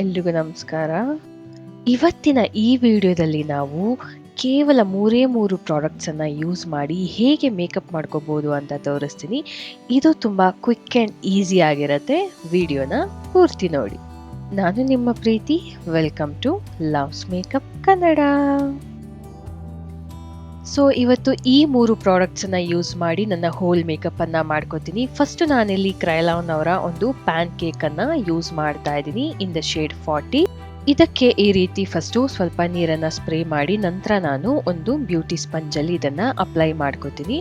ಎಲ್ರಿಗೂ ನಮಸ್ಕಾರ. ಇವತ್ತಿನ ಈ ವಿಡಿಯೋದಲ್ಲಿ ನಾವು ಕೇವಲ 3 ಪ್ರಾಡಕ್ಟ್ಸನ್ನು ಯೂಸ್ ಮಾಡಿ ಹೇಗೆ ಮೇಕಪ್ ಮಾಡ್ಕೋಬೋದು ಅಂತ ತೋರಿಸ್ತೀನಿ. ಇದು ತುಂಬ ಕ್ವಿಕ್ ಆ್ಯಂಡ್ ಈಸಿ ಆಗಿರುತ್ತೆ. ವಿಡಿಯೋನ ಪೂರ್ತಿ ನೋಡಿ. ನಾನು ನಿಮ್ಮ Preethi. Welcome to love's makeup Kannada. So ಇವತ್ತು ಈ 3 ಪ್ರಾಡಕ್ಟ್ಸನ್ನು ಯೂಸ್ ಮಾಡಿ ನನ್ನ ಹೋಲ್ ಮೇಕಪ್ಪನ್ನು ಮಾಡ್ಕೋತೀನಿ. ಫಸ್ಟ್ ನಾನಿಲ್ಲಿ ಕ್ರೈಲಾನ್ ಅವರ ಒಂದು ಪ್ಯಾನ್ ಕೇಕನ್ನು ಯೂಸ್ ಮಾಡ್ತಾ ಇದ್ದೀನಿ ಇನ್ ದ ಶೇಡ್ 40. ಇದಕ್ಕೆ ಈ ರೀತಿ ಫಸ್ಟು ಸ್ವಲ್ಪ ನೀರನ್ನು ಸ್ಪ್ರೇ ಮಾಡಿ ನಂತರ ನಾನು ಒಂದು ಬ್ಯೂಟಿ ಸ್ಪಂಜಲ್ಲಿ ಇದನ್ನು ಅಪ್ಲೈ ಮಾಡ್ಕೋತೀನಿ.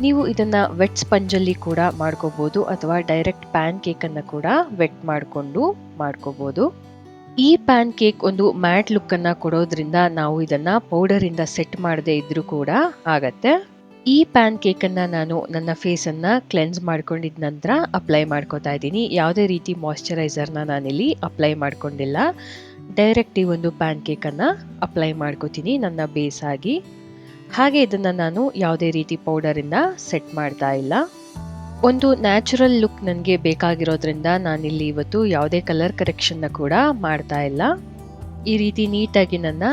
ನೀವು ಇದನ್ನು ವೆಟ್ ಸ್ಪಂಜಲ್ಲಿ ಕೂಡ ಮಾಡ್ಕೋಬೋದು ಅಥವಾ ಡೈರೆಕ್ಟ್ ಪ್ಯಾನ್ ಕೇಕನ್ನು ಕೂಡ ವೆಟ್ ಮಾಡಿಕೊಂಡು ಮಾಡ್ಕೋಬೋದು. ಈ ಪ್ಯಾನ್ ಕೇಕ್ ಒಂದು ಮ್ಯಾಟ್ ಲುಕ್ಕನ್ನು ಕೊಡೋದ್ರಿಂದ ನಾವು ಇದನ್ನು ಪೌಡರಿಂದ ಸೆಟ್ ಮಾಡದೇ ಇದ್ರೂ ಕೂಡ ಆಗತ್ತೆ. ಈ ಪ್ಯಾನ್ ಕೇಕನ್ನು ನಾನು ನನ್ನ ಫೇಸನ್ನು ಕ್ಲೆನ್ಸ್ ಮಾಡ್ಕೊಂಡಿದ್ದ ನಂತರ ಅಪ್ಲೈ ಮಾಡ್ಕೋತಾ ಇದ್ದೀನಿ. ಯಾವುದೇ ರೀತಿ ಮಾಯ್ಶ್ಚರೈಸರ್ನ ನಾನಿಲ್ಲಿ ಅಪ್ಲೈ ಮಾಡ್ಕೊಂಡಿಲ್ಲ. ಡೈರೆಕ್ಟ್ ಈ ಒಂದು ಪ್ಯಾನ್ ಕೇಕನ್ನು ಅಪ್ಲೈ ಮಾಡ್ಕೋತೀನಿ ನನ್ನ ಬೇಸ್ ಆಗಿ. ಹಾಗೆ ಇದನ್ನು ನಾನು ಯಾವುದೇ ರೀತಿ ಪೌಡರಿಂದ ಸೆಟ್ ಮಾಡ್ತಾ ಇಲ್ಲ. ಒಂದು ನ್ಯಾಚುರಲ್ ಲುಕ್ ನನಗೆ ಬೇಕಾಗಿರೋದ್ರಿಂದ ನಾನಿಲ್ಲಿ ಇವತ್ತು ಯಾವುದೇ ಕಲರ್ ಕರೆಕ್ಷನ್ನ ಕೂಡ ಮಾಡ್ತಾ ಇಲ್ಲ. ಈ ರೀತಿ ನೀಟಾಗಿ ನನ್ನ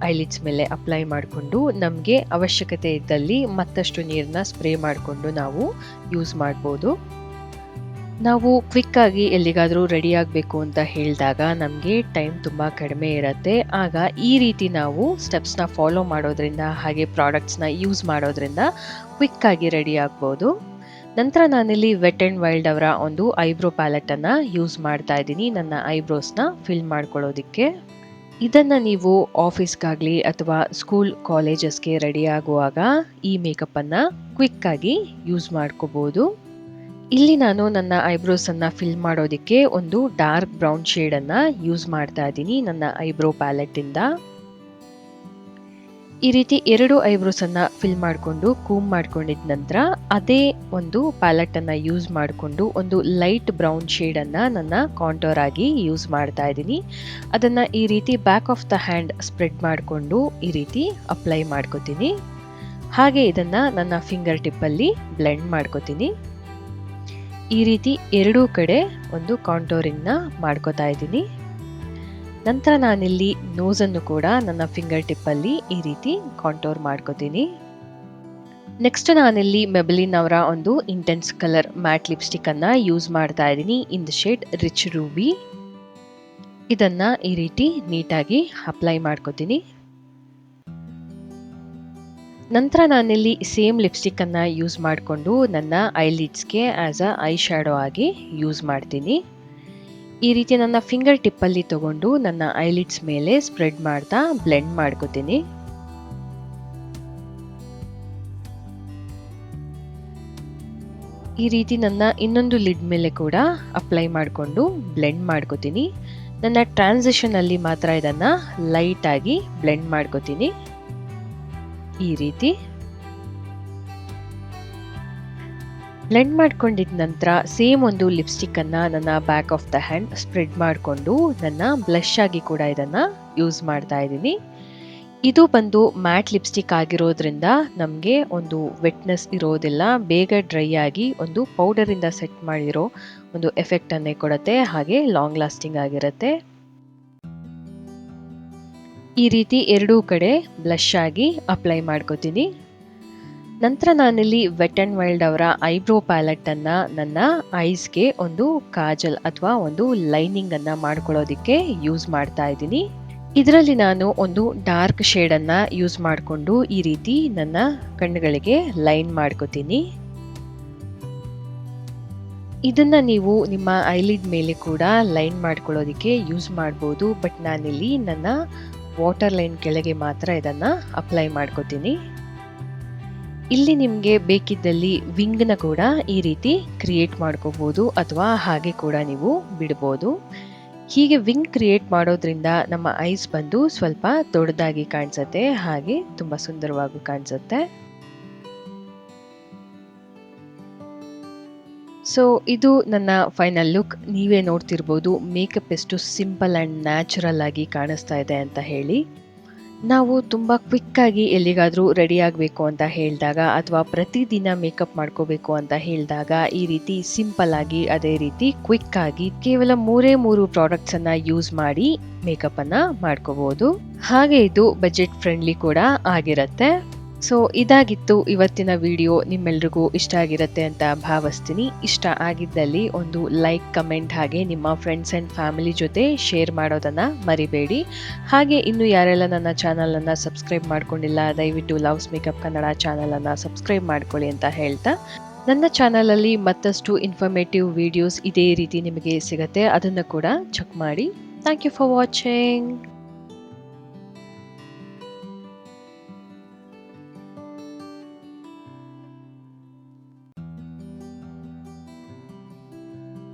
ಐಲಿಡ್ಸ್ ಮೇಲೆ ಅಪ್ಲೈ ಮಾಡಿಕೊಂಡು ನಮಗೆ ಅವಶ್ಯಕತೆ ಇದ್ದಲ್ಲಿ ಮತ್ತಷ್ಟು ನೀರನ್ನ ಸ್ಪ್ರೇ ಮಾಡಿಕೊಂಡು ನಾವು ಯೂಸ್ ಮಾಡ್ಬೋದು. ನಾವು ಕ್ವಿಕ್ಕಾಗಿ ಎಲ್ಲಿಗಾದರೂ ರೆಡಿ ಆಗಬೇಕು ಅಂತ ಹೇಳಿದಾಗ ನಮಗೆ ಟೈಮ್ ತುಂಬ ಕಡಿಮೆ ಇರುತ್ತೆ. ಆಗ ಈ ರೀತಿ ನಾವು ಸ್ಟೆಪ್ಸ್ನ ಫಾಲೋ ಮಾಡೋದ್ರಿಂದ ಹಾಗೆ ಪ್ರಾಡಕ್ಟ್ಸ್ನ ಯೂಸ್ ಮಾಡೋದ್ರಿಂದ ಕ್ವಿಕ್ಕಾಗಿ ರೆಡಿ ಆಗ್ಬೋದು. ನಂತರ ನಾನಿಲ್ಲಿ ವೆಟ್ ಆ್ಯಂಡ್ ವೈಲ್ಡ್ ಅವರ ಒಂದು ಐಬ್ರೋ ಪ್ಯಾಲೆಟನ್ನು ಯೂಸ್ ಮಾಡ್ತಾ ಇದ್ದೀನಿ ನನ್ನ ಐಬ್ರೋಸ್ನ ಫಿಲ್ ಮಾಡ್ಕೊಳ್ಳೋದಕ್ಕೆ. ಇದನ್ನು ನೀವು ಆಫೀಸ್ಗಾಗಲಿ ಅಥವಾ ಸ್ಕೂಲ್ ಕಾಲೇಜಸ್ಗೆ ರೆಡಿ ಆಗುವಾಗ ಈ ಮೇಕಪ್ಪನ್ನು ಕ್ವಿಕ್ಕಾಗಿ ಯೂಸ್ ಮಾಡ್ಕೋಬೋದು. ಇಲ್ಲಿ ನಾನು ನನ್ನ ಐಬ್ರೋಸನ್ನು ಫಿಲ್ ಮಾಡೋದಕ್ಕೆ ಒಂದು ಡಾರ್ಕ್ ಬ್ರೌನ್ ಶೇಡನ್ನು ಯೂಸ್ ಮಾಡ್ತಾ ಇದ್ದೀನಿ ನನ್ನ ಐಬ್ರೋ ಪ್ಯಾಲೆಟ್ಟಿಂದ. ಈ ರೀತಿ 2 ಐಬ್ರೋಸನ್ನು ಫಿಲ್ ಮಾಡಿಕೊಂಡು ಕೂಮ್ ಮಾಡ್ಕೊಂಡಿದ್ದ ನಂತರ ಅದೇ ಒಂದು ಪ್ಯಾಲೆಟನ್ನು ಯೂಸ್ ಮಾಡಿಕೊಂಡು ಒಂದು ಲೈಟ್ ಬ್ರೌನ್ ಶೇಡನ್ನು ನನ್ನ ಕಾಂಟೋರ್ ಆಗಿ ಯೂಸ್ ಮಾಡ್ತಾ ಇದ್ದೀನಿ. ಅದನ್ನು ಈ ರೀತಿ back of the hand spread ಮಾಡಿಕೊಂಡು ಈ ರೀತಿ ಅಪ್ಲೈ ಮಾಡ್ಕೋತೀನಿ. ಹಾಗೆ ಇದನ್ನು ನನ್ನ ಫಿಂಗರ್ ಟಿಪ್ಪಲ್ಲಿ ಬ್ಲೆಂಡ್ ಮಾಡ್ಕೋತೀನಿ. ಈ ರೀತಿ 2 ಕಡೆ ಒಂದು ಕಾಂಟೋರಿಂಗ್ನ ಮಾಡ್ಕೋತಾ ಇದ್ದೀನಿ. ನಂತರ ನಾನಿಲ್ಲಿ ನೋಸನ್ನು ಕೂಡ ನನ್ನ ಫಿಂಗರ್ ಟಿಪ್ಪಲ್ಲಿ ಈ ರೀತಿ ಕಾಂಟೋರ್ ಮಾಡ್ಕೋತೀನಿ. ನೆಕ್ಸ್ಟ್ ನಾನಿಲ್ಲಿ ಮೆಬೆಲಿನ್ ಅವರ ಒಂದು ಇಂಟೆನ್ಸ್ ಕಲರ್ ಮ್ಯಾಟ್ ಲಿಪ್ಸ್ಟಿಕ್ಕನ್ನು ಯೂಸ್ ಮಾಡ್ತಾ ಇದ್ದೀನಿ in the shade rich Ruby. ಇದನ್ನು ಈ ರೀತಿ ನೀಟಾಗಿ ಅಪ್ಲೈ ಮಾಡ್ಕೋತೀನಿ. ನಂತರ ನಾನಿಲ್ಲಿ ಸೇಮ್ ಲಿಪ್ಸ್ಟಿಕ್ಕನ್ನು ಯೂಸ್ ಮಾಡಿಕೊಂಡು ನನ್ನ ಐಲಿಡ್ಸ್ಗೆ ಆ್ಯಸ್ ಅ ಐ ಶ್ಯಾಡೋ ಆಗಿ ಯೂಸ್ ಮಾಡ್ತೀನಿ. ಈ ರೀತಿ ನನ್ನ ಫಿಂಗರ್ ಟಿಪ್ಪಲ್ಲಿ ತಗೊಂಡು ನನ್ನ ಐಲಿಡ್ಸ್ ಮೇಲೆ ಸ್ಪ್ರೆಡ್ ಮಾಡ್ತಾ ಬ್ಲೆಂಡ್ ಮಾಡ್ಕೋತೀನಿ. ಈ ರೀತಿ ನನ್ನ ಇನ್ನೊಂದು ಲಿಡ್ ಮೇಲೆ ಕೂಡ ಅಪ್ಲೈ ಮಾಡಿಕೊಂಡು ಬ್ಲೆಂಡ್ ಮಾಡ್ಕೋತೀನಿ. ನನ್ನ ಟ್ರಾನ್ಸಿಷನ್ ಅಲ್ಲಿ ಮಾತ್ರ ಇದನ್ನು ಲೈಟಾಗಿ ಬ್ಲೆಂಡ್ ಮಾಡ್ಕೋತೀನಿ. ಈ ರೀತಿ ಬ್ಲೆಂಡ್ ಮಾಡ್ಕೊಂಡಿದ್ದ ನಂತರ ಸೇಮ್ ಒಂದು ಲಿಪ್ಸ್ಟಿಕ್ಕನ್ನು ನನ್ನ back of the hand spread ಮಾಡಿಕೊಂಡು ನನ್ನ ಬ್ಲಷ್ ಆಗಿ ಕೂಡ ಇದನ್ನು ಯೂಸ್ ಮಾಡ್ತಾ ಇದ್ದೀನಿ. ಇದು ಬಂದು ಮ್ಯಾಟ್ ಲಿಪ್ಸ್ಟಿಕ್ ಆಗಿರೋದ್ರಿಂದ ನಮಗೆ ಒಂದು ವೆಟ್ನೆಸ್ ಇರೋದಿಲ್ಲ, ಬೇಗ ಡ್ರೈ ಆಗಿ ಒಂದು ಪೌಡರಿಂದ ಸೆಟ್ ಮಾಡಿರೋ ಒಂದು ಎಫೆಕ್ಟನ್ನೇ ಕೊಡುತ್ತೆ. ಹಾಗೆ ಲಾಂಗ್ ಲಾಸ್ಟಿಂಗ್ ಆಗಿರುತ್ತೆ. ಈ ರೀತಿ 2 ಕಡೆ ಬ್ಲಷ್ ಆಗಿ ಅಪ್ಲೈ ಮಾಡ್ಕೋತೀನಿ. ನಂತರ ನಾನಿಲ್ಲಿ ವೆಟ್ ಆ್ಯಂಡ್ ವೈಲ್ಡ್ ಅವರ ಐಬ್ರೋ ಪ್ಯಾಲೆಟನ್ನು ನನ್ನ ಐಸ್ಗೆ ಒಂದು ಕಾಜಲ್ ಅಥವಾ ಒಂದು ಲೈನಿಂಗನ್ನು ಮಾಡ್ಕೊಳ್ಳೋದಕ್ಕೆ ಯೂಸ್ ಮಾಡ್ತಾ ಇದ್ದೀನಿ. ಇದರಲ್ಲಿ ನಾನು ಒಂದು ಡಾರ್ಕ್ ಶೇಡನ್ನು ಯೂಸ್ ಮಾಡಿಕೊಂಡು ಈ ರೀತಿ ನನ್ನ ಕಣ್ಣುಗಳಿಗೆ ಲೈನ್ ಮಾಡ್ಕೋತೀನಿ. ಇದನ್ನು ನೀವು ನಿಮ್ಮ ಐಲಿಡ್ ಮೇಲೆ ಕೂಡ ಲೈನ್ ಮಾಡ್ಕೊಳ್ಳೋದಕ್ಕೆ ಯೂಸ್ ಮಾಡ್ಬೋದು. ಬಟ್ ನಾನಿಲ್ಲಿ ನನ್ನ ವಾಟರ್ ಲೈನ್ ಕೆಳಗೆ ಮಾತ್ರ ಇದನ್ನು ಅಪ್ಲೈ ಮಾಡ್ಕೋತೀನಿ. ಇಲ್ಲಿ ನಿಮಗೆ ಬೇಕಿದ್ದಲ್ಲಿ ವಿಂಗ್ನ ಕೂಡ ಈ ರೀತಿ ಕ್ರಿಯೇಟ್ ಮಾಡ್ಕೋಬೋದು ಅಥವಾ ಹಾಗೆ ಕೂಡ ನೀವು ಬಿಡ್ಬೋದು. ಹೀಗೆ ವಿಂಗ್ ಕ್ರಿಯೇಟ್ ಮಾಡೋದ್ರಿಂದ ನಮ್ಮ ಐಸ್ ಬಂದು ಸ್ವಲ್ಪ ದೊಡ್ಡದಾಗಿ ಕಾಣಿಸುತ್ತೆ, ಹಾಗೆ ತುಂಬ ಸುಂದರವಾಗಿ ಕಾಣಿಸುತ್ತೆ. ಸೊ ಇದು ನನ್ನ ಫೈನಲ್ ಲುಕ್. ನೀವೇ ನೋಡ್ತಿರ್ಬೋದು ಮೇಕಪ್ ಎಷ್ಟು ಸಿಂಪಲ್ ಆ್ಯಂಡ್ ನ್ಯಾಚುರಲ್ ಆಗಿ ಕಾಣಿಸ್ತಾ ಇದೆ ಅಂತ ಹೇಳಿ. ನಾವು ತುಂಬ ಕ್ವಿಕ್ಕಾಗಿ ಎಲ್ಲಿಗಾದರೂ ರೆಡಿ ಆಗಬೇಕು ಅಂತ ಹೇಳಿದಾಗ ಅಥವಾ ಪ್ರತಿದಿನ ಮೇಕಪ್ ಮಾಡ್ಕೋಬೇಕು ಅಂತ ಹೇಳಿದಾಗ ಈ ರೀತಿ ಸಿಂಪಲ್ ಆಗಿ ಅದೇ ರೀತಿ ಕ್ವಿಕ್ಕಾಗಿ ಕೇವಲ 3 ಪ್ರಾಡಕ್ಟ್ಸನ್ನು ಯೂಸ್ ಮಾಡಿ ಮೇಕಪ್ಪನ್ನು ಮಾಡ್ಕೋಬೋದು. ಹಾಗೆ ಇದು ಬಜೆಟ್ ಫ್ರೆಂಡ್ಲಿ ಕೂಡ ಆಗಿರುತ್ತೆ. ಸೊ ಇದಾಗಿತ್ತು ಇವತ್ತಿನ ವಿಡಿಯೋ. ನಿಮ್ಮೆಲ್ರಿಗೂ ಇಷ್ಟ ಆಗಿರುತ್ತೆ ಅಂತ ಭಾವಿಸ್ತೀನಿ. ಇಷ್ಟ ಆಗಿದ್ದಲ್ಲಿ ಒಂದು ಲೈಕ್, ಕಮೆಂಟ್ ಹಾಗೆ ನಿಮ್ಮ ಫ್ರೆಂಡ್ಸ್ ಆ್ಯಂಡ್ ಫ್ಯಾಮಿಲಿ ಜೊತೆ ಶೇರ್ ಮಾಡೋದನ್ನು ಮರಿಬೇಡಿ. ಹಾಗೆ ಇನ್ನು ಯಾರೆಲ್ಲ ನನ್ನ ಚಾನಲನ್ನು ಸಬ್ಸ್ಕ್ರೈಬ್ ಮಾಡ್ಕೊಂಡಿಲ್ಲ ದಯವಿಟ್ಟು ಲವ್ಸ್ ಮೇಕಪ್ ಕನ್ನಡ ಚಾನಲನ್ನು ಸಬ್ಸ್ಕ್ರೈಬ್ ಮಾಡ್ಕೊಳ್ಳಿ ಅಂತ ಹೇಳ್ತಾ, ನನ್ನ ಚಾನಲಲ್ಲಿ ಮತ್ತಷ್ಟು ಇನ್ಫಾರ್ಮೇಟಿವ್ ವಿಡಿಯೋಸ್ ಇದೇ ರೀತಿ ನಿಮಗೆ ಸಿಗುತ್ತೆ, ಅದನ್ನು ಕೂಡ ಚೆಕ್ ಮಾಡಿ. Thank you for watching.